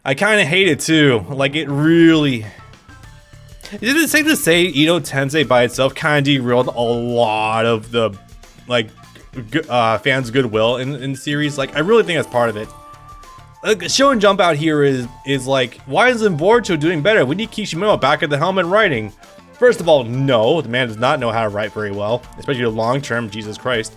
I kind of hate it too. Like, it really... Is it safe to say Ito Tensei by itself kind of derailed a lot of the, like, fans' goodwill in the series? Like, I really think that's part of it. Like, Show and Jump out here is like, why isn't Boruto doing better? We need Kishimoto back at the helm and writing. First of all, no, the man does not know how to write very well, especially long term, Jesus Christ.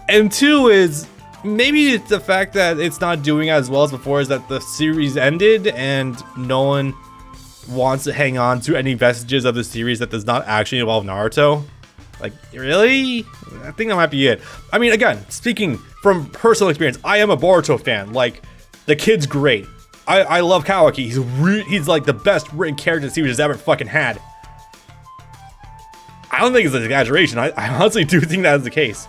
And two is, maybe it's the fact that it's not doing as well as before, is that the series ended and no one wants to hang on to any vestiges of the series that does not actually involve Naruto. Like, really? I think that might be it. I mean, again, speaking from personal experience, I am a Boruto fan. Like, the kid's great. I love Kawaki. He's like the best written character the series has ever fucking had. I don't think it's an exaggeration. I honestly do think that is the case.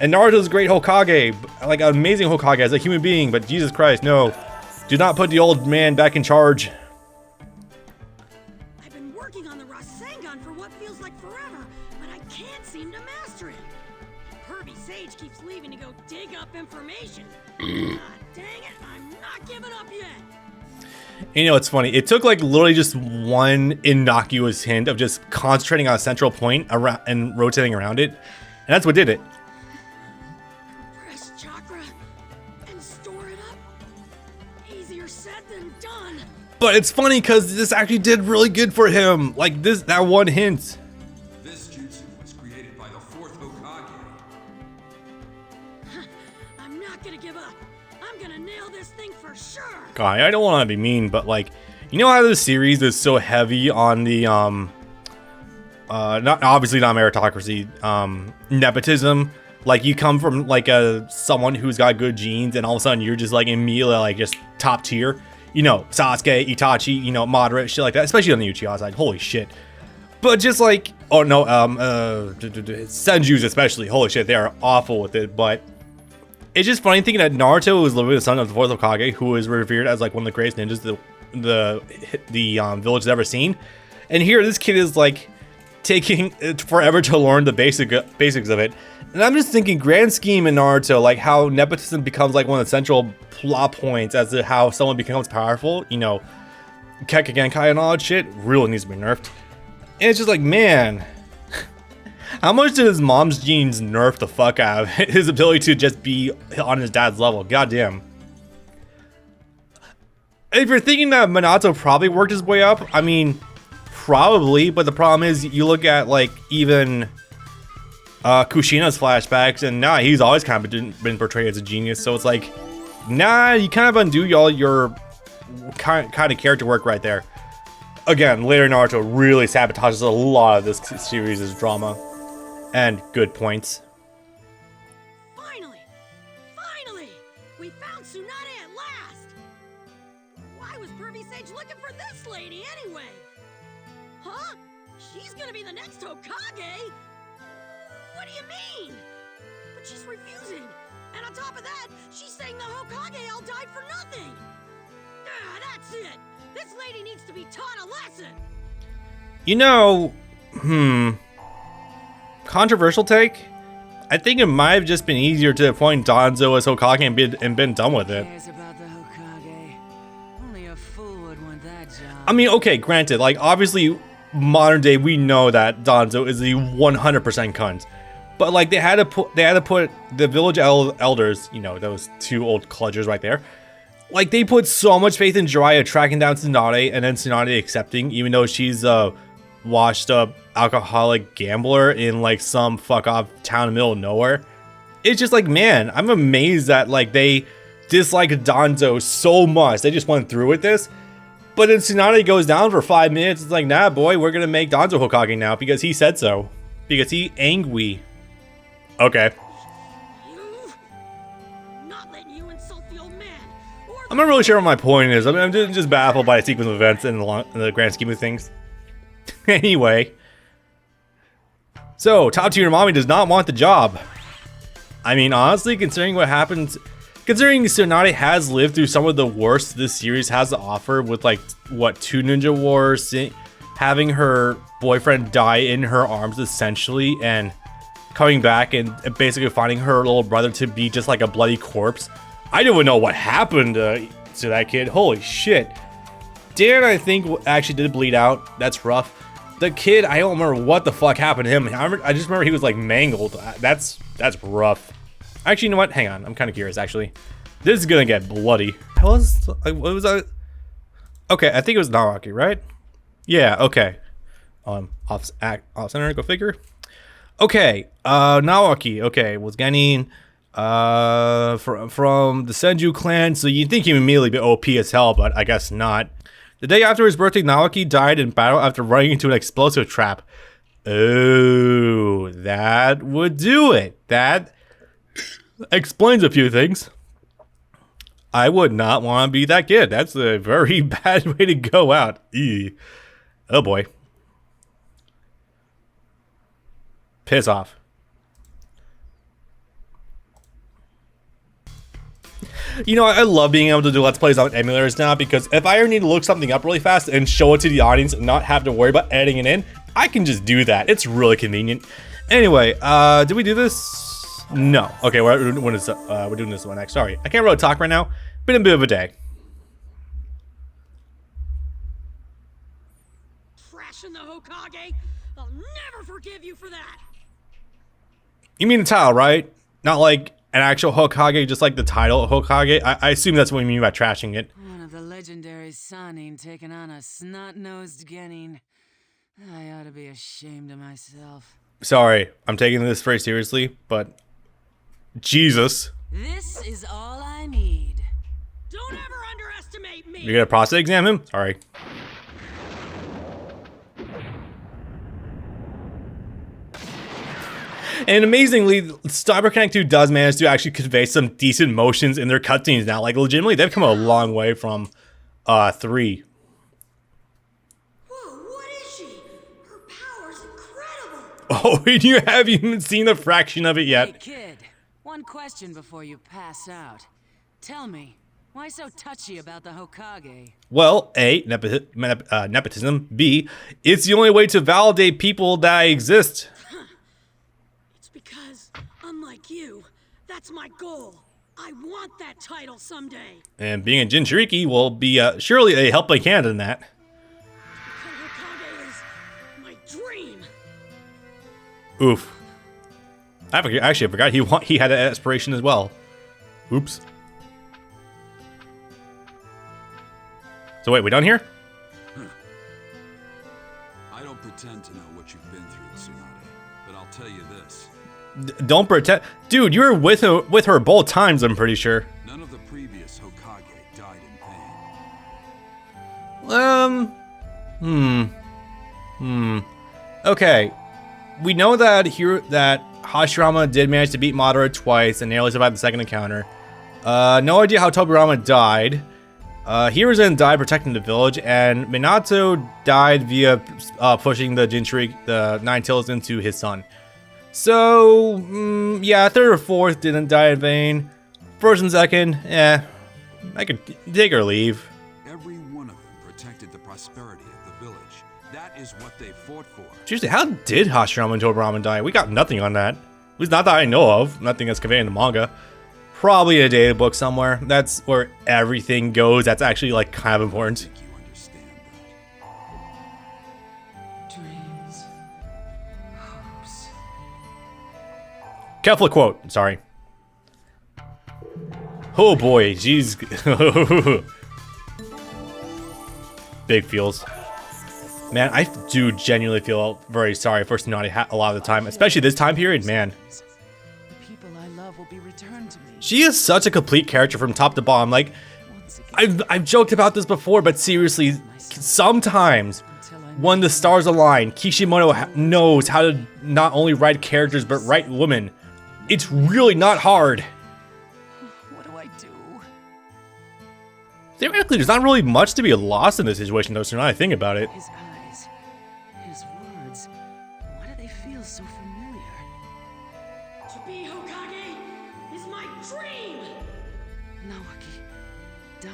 And Naruto's a great Hokage, like an amazing Hokage as a human being, but Jesus Christ, no. Do not put the old man back in charge. I've been working on the Rasengan for what feels like forever, but I can't seem to master it. Pervy Sage keeps leaving to go dig up information. God dang it, I'm not giving up yet. You know, it's funny. It took like literally just one innocuous hint of just concentrating on a central point around and rotating around it, and that's what did it. Press chakra and store it up. Easier said than done. But it's funny because this actually did really good for him. Like that one hint. This jutsu was created by the fourth Hokage. I'm not gonna give up. I'm gonna nail this thing for sure. God, I don't want to be mean, but like, you know how this series is so heavy on the not obviously not meritocracy, nepotism. Like, you come from like someone who's got good genes, and all of a sudden you're just like immediately like just top tier. You know, Sasuke, Itachi, you know, moderate shit like that, especially on the Uchiha side. Holy shit. But just like, oh no, Senju's especially, holy shit, they are awful with it. But it's just funny thinking that Naruto was literally the son of the fourth Hokage, who is revered as like one of the greatest ninjas the village has ever seen. And here, this kid is like taking forever to learn the basics of it. And I'm just thinking, grand scheme in Naruto, like how nepotism becomes like one of the central plot points as to how someone becomes powerful. You know, Kekkei and all that shit really needs to be nerfed. And it's just like, man, how much did his mom's genes nerf the fuck out of his ability to just be on his dad's level? Goddamn. If you're thinking that Minato probably worked his way up, I mean, probably, but the problem is you look at like even Kushina's flashbacks, and nah, he's always kind of been portrayed as a genius, so it's like, nah, you kind of undo all your kind of character work right there. Again, later Naruto really sabotages a lot of this series' drama. And good points. Finally! We found Tsunade at last! Why was Pervy Sage looking for this lady anyway? Huh? She's gonna be the next Hokage? What do you mean? But she's refusing. And on top of that, she's saying the Hokage all died for nothing. Ah, that's it! This lady needs to be taught a lesson! You know, controversial take. I think it might have just been easier to appoint Danzo as Hokage and been done with it. About the Hokage. Only a fool would want that job. I mean, okay, granted, like obviously modern day we know that Danzo is the 100% cunt. But like they had to put the village elders, you know, those two old kludgers right there. Like they put so much faith in Jiraiya tracking down Tsunade and then Tsunade accepting, even though she's a washed up alcoholic gambler in like some fuck off town in the middle of nowhere. It's just like, man, I'm amazed that like they dislike Danzo so much. They just went through with this. But then Tsunade goes down for 5 minutes. It's like, nah, boy, we're gonna make Danzo Hokage now because he said so. Because he angry. Okay. Not letting you insult the old man. I'm not really sure what my point is. I mean, I'm just baffled by a sequence of events in the grand scheme of things. Anyway. So, top tier mommy does not want the job. I mean, honestly, considering what happens... Considering Tsunade has lived through some of the worst this series has to offer with, like, what, 2 Ninja Wars, having her boyfriend die in her arms, essentially, and coming back and basically finding her little brother to be just like a bloody corpse. I don't even know what happened to to that kid. Holy shit. Dan, I think, actually did bleed out. That's rough. The kid, I don't remember what the fuck happened to him. I just remember he was like mangled. That's rough. Actually, you know what? Hang on. I'm kind of curious, actually. This is gonna get bloody. What was that? Okay, I think it was Naruto, right? Yeah, okay. Off center, go figure. Okay, Naoki, okay, was getting from the Senju clan, so you'd think he would immediately be OP as hell, but I guess not. The day after his birthday, Naoki died in battle after running into an explosive trap. Oh, that would do it. That explains a few things. I would not want to be that kid. That's a very bad way to go out. Ew. Oh boy. Piss off. You know, I love being able to do Let's Plays on emulators now, because if I ever need to look something up really fast and show it to the audience and not have to worry about editing it in, I can just do that. It's really convenient. Anyway, did we do this? No. Okay, we're doing this one next. Sorry, I can't really talk right now. Been a bit of a day. Trashing the Hokage? I'll never forgive you for that. You mean the title, right? Not like an actual Hokage, just like the title Hokage. I assume that's what you mean by trashing it. One of the legendary Sanin taking on a snot-nosed Genin. I ought to be ashamed of myself. Sorry, I'm taking this very seriously, but Jesus. This is all I need. Don't ever underestimate me. You're gonna prostate exam him? Sorry. And amazingly, Cyber Connect 2 does manage to actually convey some decent motions in their cutscenes now. Like, legitimately, they've come a long way from 3. Whoa, what is she? Her power's incredible. Oh, you haven't even seen a fraction of it yet. Hey kid, one question before you pass out. Tell me, why so touchy about the Hokage? Well, A, nepotism. B, it's the only way to validate people that exist. It's because, unlike you, that's my goal. I want that title someday. And being a Jinchuriki will be surely a helping hand in that. Become Hokage is my dream. Oof. I forgot he had an aspiration as well. Oops. So wait, we done here? I don't pretend to know what you've been through, Tsunade, but I'll tell you this. Don't pretend, dude. You were with her both times. I'm pretty sure. None of the previous Hokage died in pain. Okay. We know that Hashirama did manage to beat Madara twice and nearly survived the second encounter. No idea how Tobirama died. Hiruzen died protecting the village, and Minato died via pushing the Jinchuriki, the Nine Tails, into his son. So, yeah, third or fourth didn't die in vain. First and second, I could take or leave. Every one of them protected the prosperity of the village. That is what they fought for. Seriously, how did Hashirama and Tobirama die? We got nothing on that. At least not that I know of. Nothing that's conveyed in the manga. Probably a data book somewhere. That's where everything goes. That's actually like kind of I important. think you understand that. Dreams. Hopes. Kefla quote. Sorry. Oh boy, jeez. Big feels. Man, I do genuinely feel very sorry for Tsunade a lot of the time, especially this time period, man. The people I love will be returned to me. She is such a complete character from top to bottom. Like, Once again, I've joked about this before, but seriously, sometimes when the stars align, Kishimoto knows how to not only write characters, but write women. It's really not hard. what do I do? Theoretically, there's not really much to be lost in this situation, though, so now I think about it. His eyes, his words, why do they feel so familiar? To be Hokage is my dream. Naoki, Don,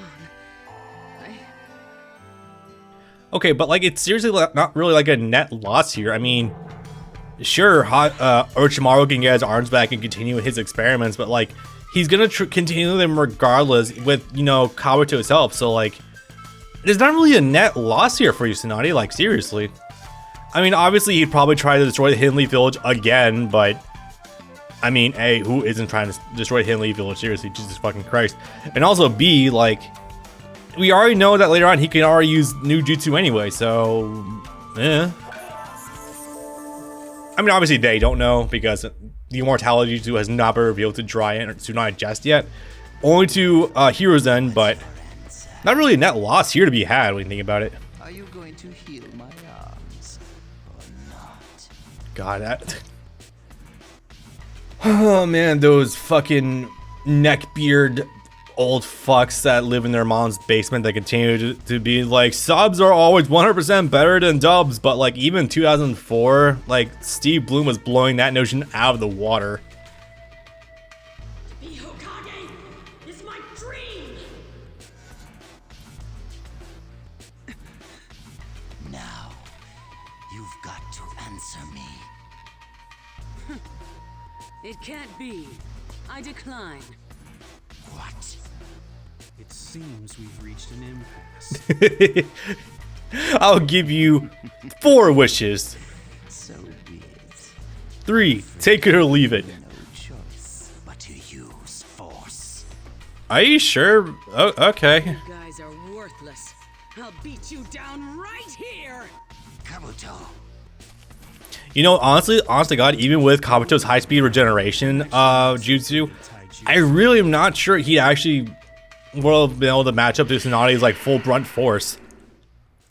Okay, but like, it's seriously not really like a net loss here. I mean, sure, Orochimaru can get his arms back and continue his experiments, but like, he's gonna continue them regardless with, you know, Kabuto's help. So like, there's not really a net loss here for you, Tsunade. Like, seriously. I mean, obviously he'd probably try to destroy the Hidden Leaf Village again, but I mean, A, who isn't trying to destroy Hidden Leaf Village? Seriously, Jesus fucking Christ. And also B, like, we already know that later on he can already use new jutsu anyway, so I mean, obviously they don't know because the Immortality Jutsu has not been revealed to Tsunade just yet. Only to Hiruzen, but not really a net loss here to be had when you think about it. Are you going to heal my arms or not? God, that. Oh man, those fucking neckbeard old fucks that live in their mom's basement that continue to be like, subs are always 100% better than dubs, but like even 2004, like Steve Bloom was blowing that notion out of the water. To be Hokage is my dream. Now, you've got to answer me. It can't be. I decline. What? It seems we've reached an impasse. I'll give you 4 wishes. So be it. 3, take it or leave it. No choice but to use force. Are you sure? Oh, okay. You guys are worthless. I'll beat you down right here. Kabuto. You know, honestly, honest to God, even with Kabuto's high-speed regeneration jutsu, I really am not sure he actually will have been able to match up to Tsunade's like full brunt force.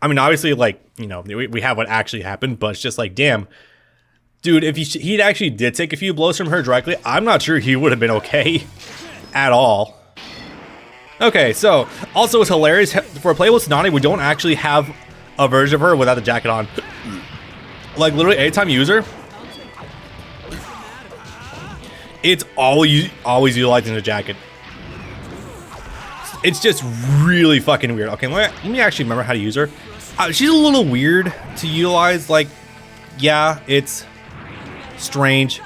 I mean, obviously, like, you know, we have what actually happened, but it's just like, damn, dude, if he actually did take a few blows from her directly, I'm not sure he would have been okay at all. Okay, so also it's hilarious for a playable Tsunade, we don't actually have a version of her without the jacket on. Like literally anytime you use her, it's always utilizing the jacket. It's just really fucking weird. Okay, let me actually remember how to use her. She's a little weird to utilize. Like, yeah, it's strange.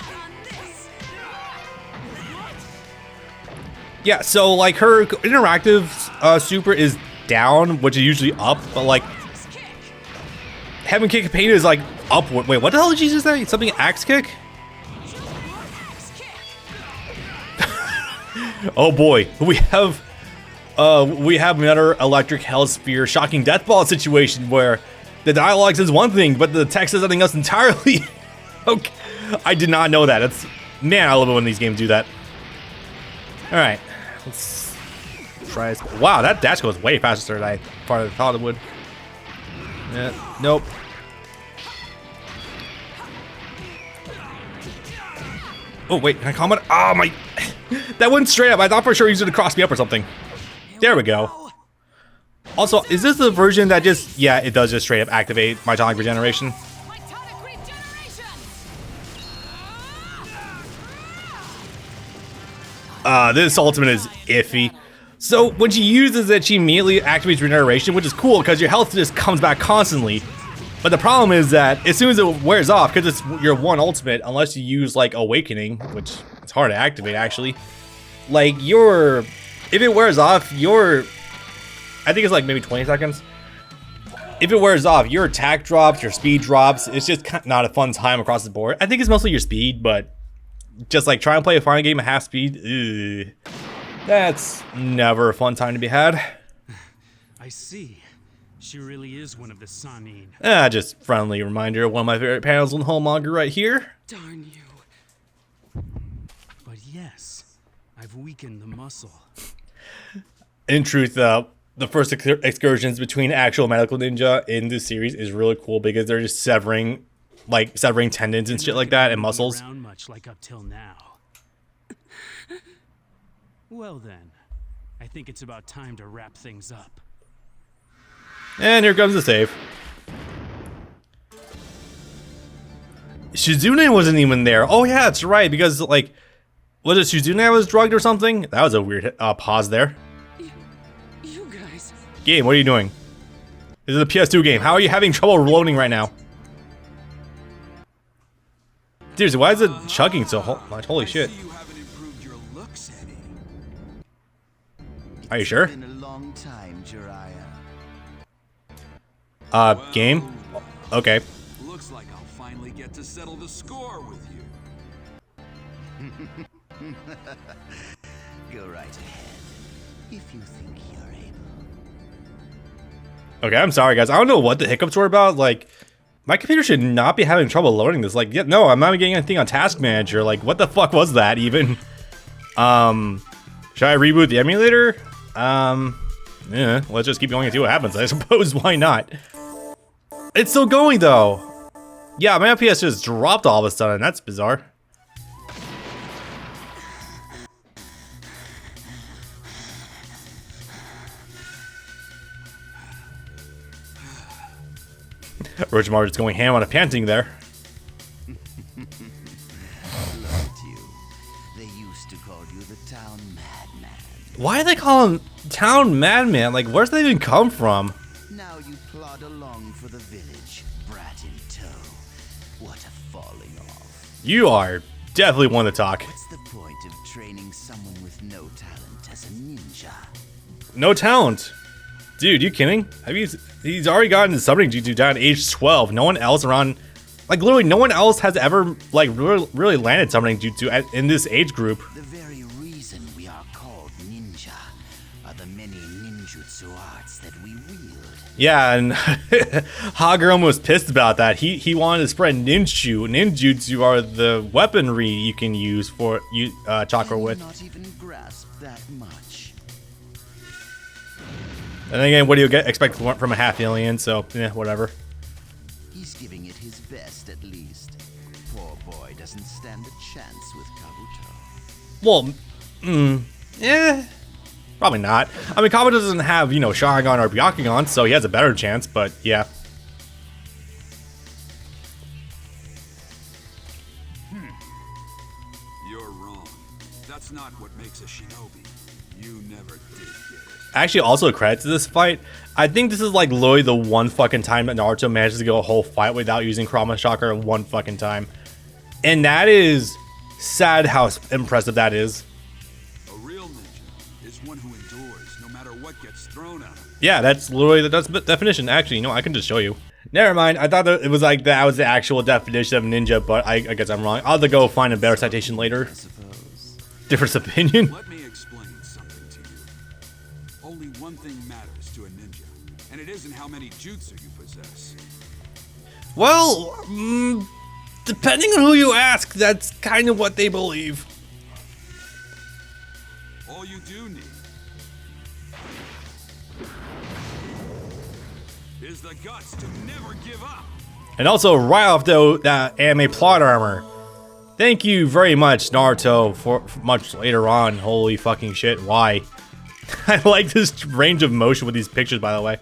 Yeah, so like her interactive super is down, which is usually up, but like Heaven Kick Pain is like upward. Wait, what the hell did she just say? Something axe kick? Oh boy, we have another electric hell spear shocking death ball situation where the dialogue says one thing, but the text says something else entirely. Okay, I did not know that. That's, man, I love it when these games do that. All right, let's try this. Wow, that dash goes way faster than I thought it would. Yeah, nope. Oh wait, can I comment? Oh my, that went straight up. I thought for sure he was gonna cross me up or something. There we go. Also, is this the version that just, yeah, it does just straight up activate my tonic regeneration? This ultimate is iffy. So when she uses it, she immediately activates regeneration, which is cool because your health just comes back constantly. But the problem is that as soon as it wears off, because it's your one ultimate, unless you use like Awakening, which it's hard to activate actually, like if it wears off, I think it's like maybe 20 seconds. If it wears off, your attack drops, your speed drops. It's just not a fun time across the board. I think it's mostly your speed, but just like try and play a fighting game at half speed, ugh, that's never a fun time to be had. I see. She really is one of the Sanin. Just friendly reminder of one of my favorite panels in whole manga right here. Darn you. But yes, I've weakened the muscle. In truth, the first excursions between actual medical ninja in this series is really cool because they're just severing tendons and shit like that and muscles. Around much like up till now. Well then, I think it's about time to wrap things up. And here comes the save. Shizune wasn't even there. Oh yeah, that's right, because like, was it Shizune that was drugged or something? That was a weird pause there. You guys. Game, what are you doing? This is a PS2 game. How are you having trouble loading right now? Seriously, why is it chugging so much? Holy shit. I see you haven't improved your looks any. Are you sure? It's been a long time, Jiraiya. Game? Okay. Looks like I'll finally get to settle the score with you. Go right ahead, if you think you're able. Okay, I'm sorry, guys. I don't know what the hiccups were about. Like, my computer should not be having trouble loading this. Like, yeah, no, I'm not getting anything on Task Manager. Like, what the fuck was that even? Should I reboot the emulator? Yeah, let's just keep going and see what happens. I suppose, why not? It's still going, though. Yeah, my FPS just dropped all of a sudden. That's bizarre. Orochimaru just going ham on a panting there. Look at you. They used to call you the town madman. Why do they call him Town Madman? Like, where's that even come from? Now you plod along for the village, brat in tow. What a falling off. You are definitely one to talk. What's the point of training someone with no talent as a ninja? No talent. Dude, you kidding? He's already gotten his summoning jutsu down at age 12. No one else around, like literally no one else has ever like really landed summoning jutsu in this age group. The very reason we are called ninja are the many ninjutsu arts that we wield. Yeah, and Haguruma was pissed about that. He wanted to spread ninjutsu. Ninjutsu are the weaponry you can use for chakra with. Not even grasp that much. And again, what do you expect from a half alien? So, yeah, whatever. He's giving it his best, at least. Poor boy doesn't stand a chance with Kabuto. Well, yeah, probably not. I mean, Kabuto doesn't have, you know, Sharingan or Byakugan, so he has a better chance, but yeah. You're wrong. That's not what makes a shinobi. You never did get it. Actually, also credit to this fight. I think this is like literally the one fucking time that Naruto manages to go a whole fight without using Kurama Chakra one fucking time. And that is sad how impressive that is. A real ninja is one who endures no matter what gets thrown at him. Yeah, that's literally the definition. Actually, you know, I can just show you. Never mind. I thought that it was like that was the actual definition of ninja, but I guess I'm wrong. I'll have to go find a better citation later. I suppose. Different opinion. Let me explain something to you. Only one thing matters to a ninja, and it isn't how many jutsu you possess. Well, depending on who you ask, that's kind of what they believe. All you do need is the guts to never give up. And also, right off though, that anime plot armor. Thank you very much, Naruto, for much later on. Holy fucking shit, why? I like this range of motion with these pictures, by the way.